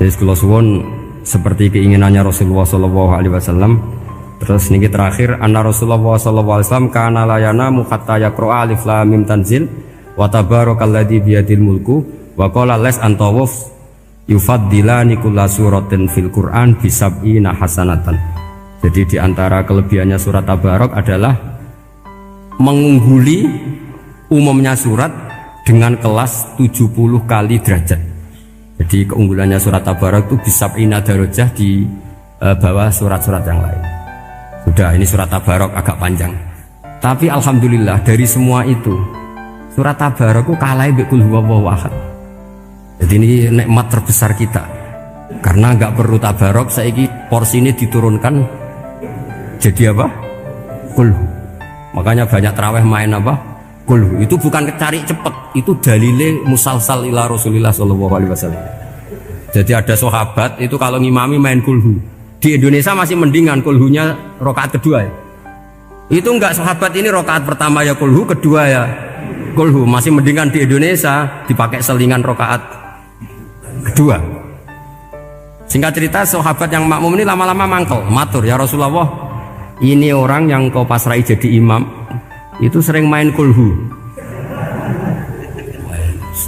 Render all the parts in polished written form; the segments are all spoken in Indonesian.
Jadi kula suwun seperti keinginannya Rasulullah sallallahu alaihi wasallam. Terus niki terakhir anna Rasulullah sallallahu alaihi wasallam kana la yanamu hatta yaqra alif lam mim tanzil wa tabarakalladzi biyadil mulku wa qala las antawuf yufaddilani kulla suratin fil Qur'an bisab'ina hasanatan. Jadi di antara kelebihannya surat Tabarok adalah mengungguli umumnya surat dengan kelas 70 kali derajat. Jadi keunggulannya surat Tabarok itu bisab'ina darajah di bawah surat-surat yang lain. Sudah, ini surat Tabarok agak panjang. Tapi alhamdulillah dari semua itu surat Tabarok itu kalah mbek Qul huwallahu ahad. Jadi ini nikmat terbesar kita. Karena enggak perlu Tabarok, saiki porsi ini diturunkan jadi apa? Qul. Makanya banyak tarawih main apa? Qul. Itu bukan cari cepet, itu dalile musalsal ila Rasulillah sallallahu alaihi wasallam. Jadi ada sahabat itu kalau ngimami main kulhu. Di Indonesia masih mendingan kulhunya rakaat kedua ya. Itu enggak sahabat ini rakaat pertama ya kulhu, kedua ya kulhu. Masih mendingan di Indonesia dipakai selingan rakaat kedua. Singkat cerita sahabat yang makmum ini lama-lama mangkel, matur ya Rasulullah, ini orang yang kau pasrai jadi imam itu sering main kulhu.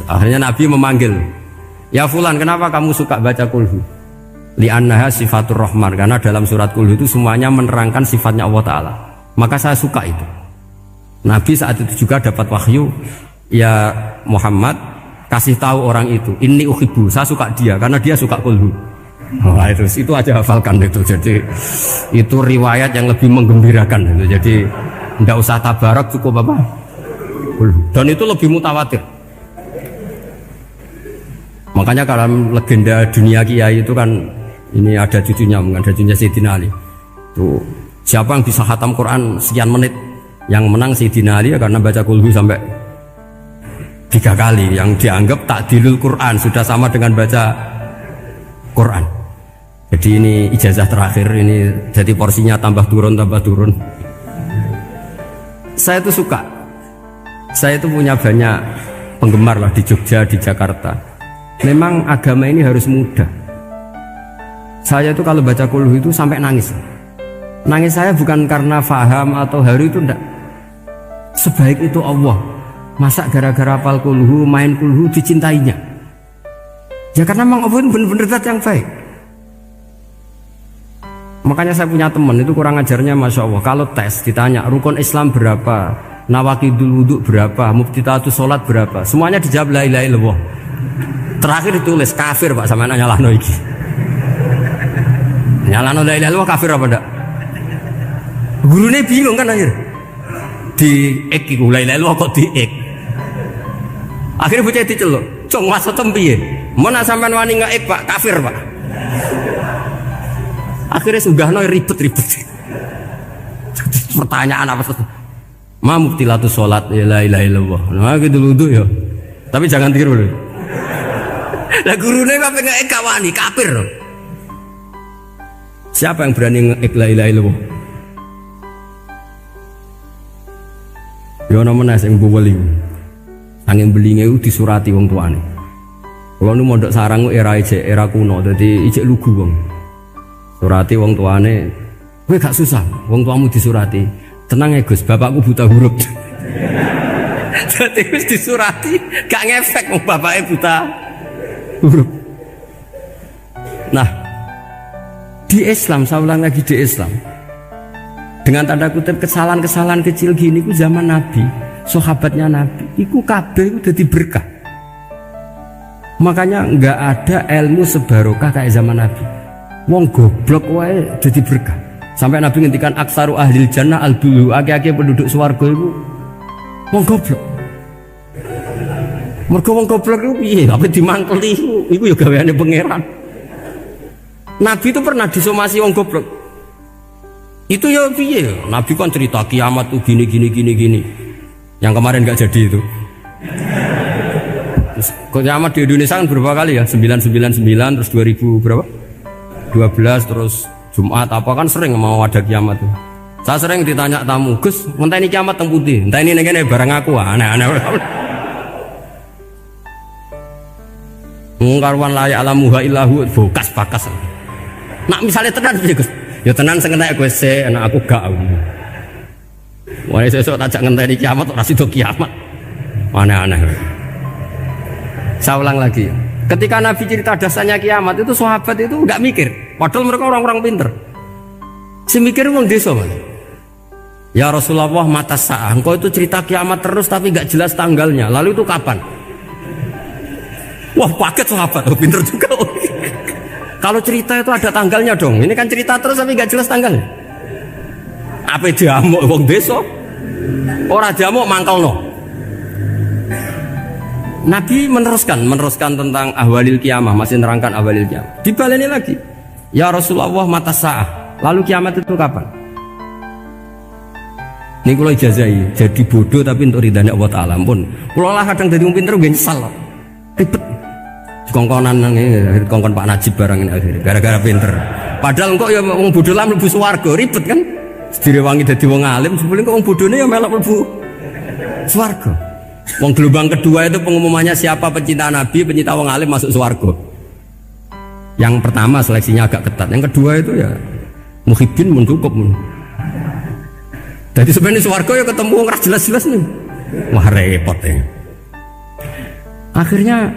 Akhirnya Nabi memanggil, ya fulan, kenapa kamu suka baca kulhu? Li'annaha sifatur rahman, karena dalam surat kulhu itu semuanya menerangkan sifatnya Allah Ta'ala. Maka saya suka itu. Nabi saat itu juga dapat wahyu, ya Muhammad kasih tahu orang itu, inni uhibbu, saya suka dia karena dia suka kulhu. Nah, itu aja hafalkan itu. Jadi itu riwayat yang lebih menggembirakan itu. Jadi tidak usah Tabarok, cukup apa? Kulhu. Dan itu lebih mutawatir. Makanya kalau legenda dunia kiai itu kan ini ada cucunya Sayyidina Ali. Tuh, siapa yang bisa khatam Quran sekian menit? Yang menang Sayyidina Ali ya, karena baca kulhu sampai 3 kali. Yang dianggap takdilul Quran, sudah sama dengan baca Quran. Jadi ini ijazah terakhir ini, jadi porsinya tambah turun. Saya itu suka. Saya itu punya banyak penggemar lah di Jogja, di Jakarta. Memang agama ini harus mudah. Saya itu kalau baca kulhu itu sampai nangis. Nangis saya bukan karena faham atau haru, itu enggak. Sebaik itu Allah. Masa gara-gara hafal kulhu, main kulhu dicintainya? Ya karena memang Allah itu benar-benar zat yang baik. Makanya saya punya teman itu kurang ajarnya Masya Allah. Kalau tes ditanya rukun Islam berapa, nawakidul wudhu berapa, muftitatus sholat berapa, semuanya dijawab la ilaha illallah. Terakhir ditulis kafir Pak, sama nyalahno iki. Nyalahno la ilaha illallah kafir apa ndak? Gurunya bingung kan akhir. Di ek iku la ilaha illallah kok di ek. Akhirnya bocah diceluk, "Cung maksudem piye? Mun sampean wani ngek Pak, kafir Pak." Akhirnya sugahno ribet-ribet. Pertanyaan apa tuh? Ma mubtilatus sholat la ilaha illallah. Nah gitu wudu ya. Tapi jangan tiru lho. Lah gurune kok ngek kawani kafir. Siapa yang berani ngek la ilaha illallah? Yo namanya sing buweling. Angin belinge itu disurati wong tuane. Kalau nu mondok sarang era kuno, jadi ijek lugu wong. Surati wong tuane, kowe gak susah, wong tuamu disurati. Tenang ya Gus, bapakku buta huruf. Jadi wis disurati, gak ngefek wong bapaknya buta huruf. Nah, di Islam, saya ulang lagi di Islam. Dengan tanda kutip kesalahan-kesalahan kecil gini ku zaman Nabi, sahabatnya Nabi, iku kabeh ku dadi berkah. Makanya enggak ada ilmu sebarokah kayak zaman Nabi. Wong goblok wae dadi berkah. Sampai Nabi ngendikan aksaru ahlil jannah al-bulu, akeh-akeh penduduk swarga iku wong goblok. Mergo wong goblok iku piye? Apa dimangkeli iku ya gaweane pangeran. Nabi itu pernah disomasi wong goblok. Itu ya piye? Nabi kan cerita kiamat tuh gini. Yang kemarin nggak jadi itu. Terus kiamat di Indonesia kan berapa kali ya? 999 terus 2000 berapa? 12 terus Jumat apa kan sering mau ada kiamat tuh. Saya sering ditanya tamu, Gus, entah ini kiamat teng putih, entah ini barang aku aneh-aneh. Ngkarwan layak alamuha illahu bokas bakas. Nak misalnya tenan piye Gus? Ya tenan sing entek kowe sik, anak aku gak. Wah sesuk tajak ngenteni kiamat ora sida kiamat. Aneh-aneh. Saya ulang lagi. Ketika Nabi cerita dasarnya kiamat itu sahabat itu enggak mikir. Padahal mereka orang-orang pinter. Si mikir wong desa, Mas. Ya Rasulullah mata sa'ah. Engkau itu cerita kiamat terus tapi enggak jelas tanggalnya. Lalu itu kapan? Wah, paket sahabat. Oh, pinter juga. Kalau cerita itu ada tanggalnya dong. Ini kan cerita terus tapi enggak jelas tanggalnya. Apa diamuk wong desa? Ora diamuk mangkelno. Nabi meneruskan tentang ahwalil kiamah, masih nerangkan ahwalil kiamah. Dibaleni lagi. Ya Rasulullah mata sa'ah. Lalu kiamat itu kapan? Ini kalau ijazai, jadi bodoh tapi untuk ridhanya Allah Ta'ala pun. Kalau lah kadang jadi pinter gak nyesal. Ribet. Kongkonan ini, kongkon Pak Najib barang ini akhirnya. Gara-gara pinter. Padahal kok ya wong bodoh lah mlebu swarga, ribet kan? Direwangi dadi wong alim, sebelum kok wong bodone ya melok mlebu swarga. Wong gelombang kedua itu pengumumannya siapa pencinta Nabi, pencinta wong alim masuk swarga. Yang pertama seleksinya agak ketat, yang kedua itu ya muhibbin mun cukup. Jadi sebenarnya swarga ya ketemu wong ora jelas-jelas nih. Wah repot ya. Akhirnya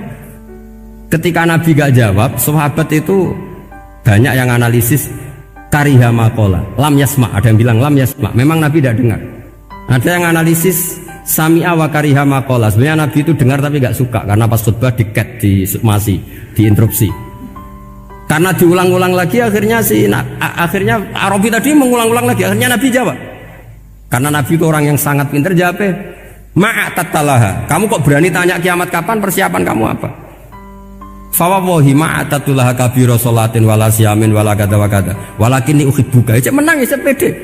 ketika Nabi gak jawab, sahabat itu banyak yang analisis kariha maqala, lam yasma, ada yang bilang lam yasma, memang Nabi tidak dengar. Ada yang analisis sami'a wa kariha maqala, sebenarnya Nabi itu dengar tapi gak suka karena pas khutbah di-cut, disukmasi, diinterupsi. Karena diulang-ulang lagi akhirnya akhirnya Arabi tadi mengulang-ulang lagi, akhirnya Nabi jawab. Karena Nabi itu orang yang sangat pintar, jawabnya ma'atatalaha, kamu kok berani tanya kiamat kapan, persiapan kamu apa? Fawawahi ma'atatulaha kabiro sholatin wala siyamin wala kata wakata walakin uhibbuka. Cek menang ya, pede.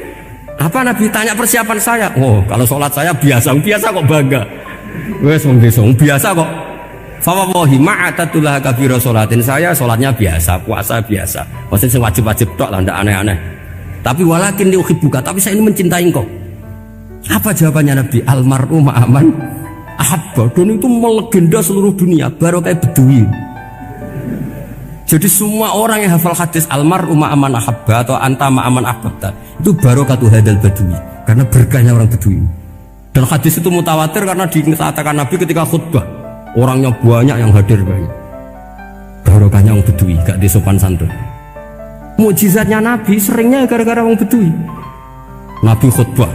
Apa Nabi tanya persiapan saya? Oh kalau sholat saya biasa kok bangga. Wes wong desa biasa kok. Fawawahi ma'atatulaha kabiro sholatin, saya sholatnya biasa, puasa biasa. Maksudnya wajib-wajib tok lah, ndak aneh-aneh. Tapi walakin uhibbuka, tapi saya ini mencintai engkau. Apa jawabannya Nabi? Almar'u ma'aman ahabba. Dan itu melegenda seluruh dunia, baru kayak Bedui. Jadi semua orang yang hafal hadis almar'u ma'aman ahabba atau anta ma'aman ahbabta itu barokatu hadal badui, karena berkahnya orang Bedui. Dan hadis itu mutawatir karena dikatakan Nabi ketika khutbah orangnya banyak yang hadir banyak. Barokahnya orang Bedui, gak disopan santun. Mukjizatnya Nabi seringnya gara-gara orang Bedui. Nabi khutbah,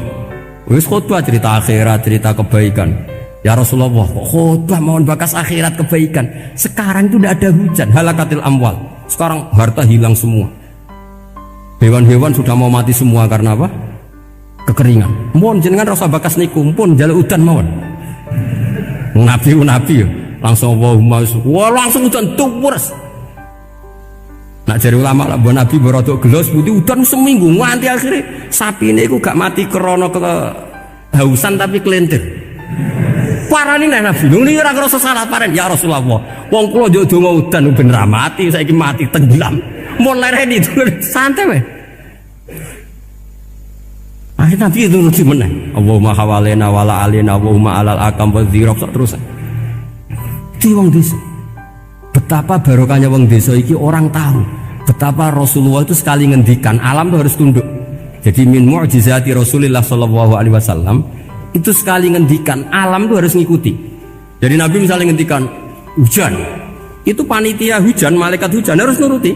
wis khutbah cerita akhirat, cerita kebaikan. Ya Rasulullah, khutbah mohon bakas akhirat kebaikan. Sekarang itu tidak ada hujan, halakatil amwal. Sekarang harta hilang semua. Hewan-hewan sudah mau mati semua karena apa? Kekeringan. Mohon jenengan rasa bakas niku pun jaluk udan mawon. Nabi langsung Allahumma wah langsung udan tuwres. Nak jari ulama lah Nabi berodok gelos putih udan seminggu nganti akhirnya sapi ini gak mati krono kehausan tapi kelentir. Parani nek Nabi nuli ora ngrasa salah paren ya Rasulullah. Wong kula yo donga udan ben ra mati, saiki mati tenggelam. Mun lereni santai wae. Akhirnya Nabi itu nuruti meneh. Allahumma hawalena wala alina Allahumma alal akam wa dzirab terus. Di wong desa. Betapa barokahnya wong desa iki orang tahu. Betapa Rasulullah itu sekali ngendikan alam itu harus tunduk. Jadi min mu'jizati Rasulullah sallallahu alaihi wasallam itu sekali ngendikan alam itu harus ngikuti. Jadi Nabi misalnya ngendikan hujan, itu panitia hujan, malaikat hujan harus nuruti.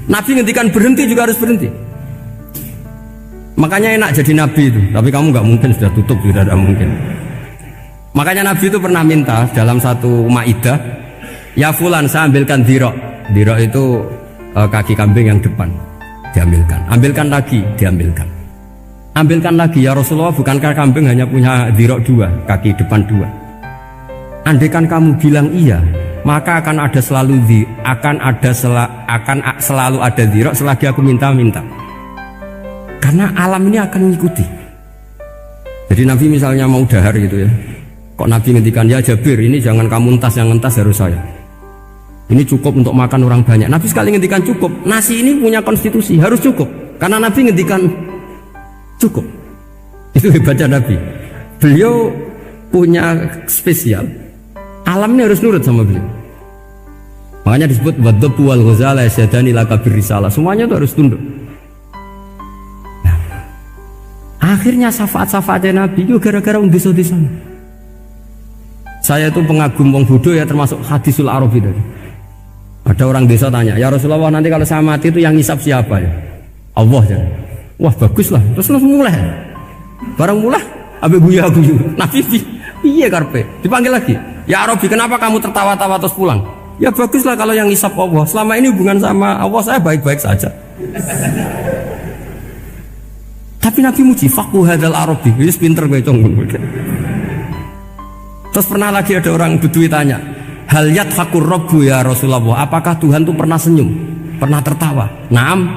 Nabi ngendikan berhenti juga harus berhenti. Makanya enak jadi Nabi itu. Tapi kamu nggak mungkin, sudah tutup, sudah tidak mungkin. Makanya Nabi itu pernah minta dalam satu maidah, ya fulan saya ambilkan dirok. Dirok itu kaki kambing yang depan, diambilkan. Ambilkan lagi, diambilkan. Ambilkan lagi ya Rasulullah, bukankah kambing hanya punya dirok dua, kaki depan dua? Andaikan kamu bilang iya, maka akan selalu ada dirok selagi aku minta-minta. Karena alam ini akan mengikuti. Jadi Nabi misalnya mau dahar gitu ya, kok Nabi ngendikan ya Jabir ini jangan kamu entas, yang entas harus saya. Ini cukup untuk makan orang banyak. Nabi sekali ngendikan cukup. Nasi ini punya konstitusi, harus cukup. Karena Nabi ngendikan cukup. Itu hebatnya Nabi. Beliau punya spesial. Alam ini harus nurut sama beliau. Makanya disebut wadhabu wal ghazala yasyadani laka birrisalah. Semuanya itu harus tunduk. Nah, akhirnya syafaat-syafaatnya Nabi itu gara-gara desa-desa. Saya itu pengagum wong bodoh ya, termasuk hadisul Arabi tadi. Ada orang desa tanya, ya Rasulullah nanti kalau saya mati itu yang ngisap siapa ya? Allah ya. Wah bagus lah, terus langsung mulai. Barang mulai, abe guya-guyu. Nabi iya karpe, dipanggil lagi. Ya Arabi kenapa kamu tertawa-tawa terus pulang? Ya baguslah kalau yang ngisap Allah. Selama ini hubungan sama Allah saya baik-baik saja. Tapi Nabi muji faqhu hadzal Arabi, wis pinter kowe cong. Terus pernah lagi ada orang Bedui tanya, hal yadhakur rabbu ya Rasulullah, apakah Tuhan itu pernah senyum, pernah tertawa? Naam,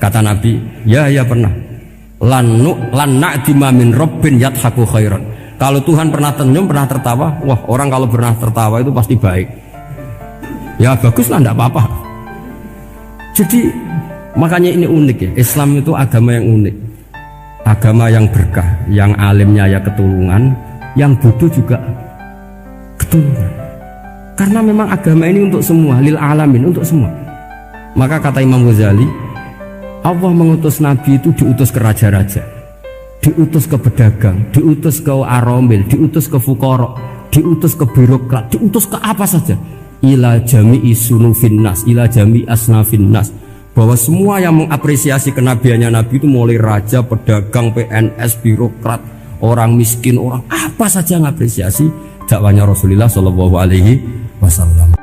kata Nabi, ya pernah. Lan na'dima min rabbin yadhaku khairan. Kalau Tuhan pernah senyum, pernah tertawa, wah orang kalau pernah tertawa itu pasti baik. Ya baguslah, enggak apa-apa. Jadi makanya ini unik ya, Islam itu agama yang unik, agama yang berkah, yang alimnya ya ketulungan, yang bodoh juga ketulungan. Karena memang agama ini untuk semua, lil alamin, untuk semua. Maka kata Imam Ghazali, Allah mengutus Nabi itu diutus ke raja-raja, diutus ke pedagang, diutus ke aromil, diutus ke fuqara, diutus ke birokrat, diutus ke apa saja. Ila jami'i sunufin nas, ila jami'i asnafin nas. Bahwa semua yang mengapresiasi kenabiannya Nabi itu mulai raja, pedagang, PNS, birokrat, orang miskin, orang apa saja mengapresiasi dakwahnya Rasulullah Shallallahu Alaihi Wasallam.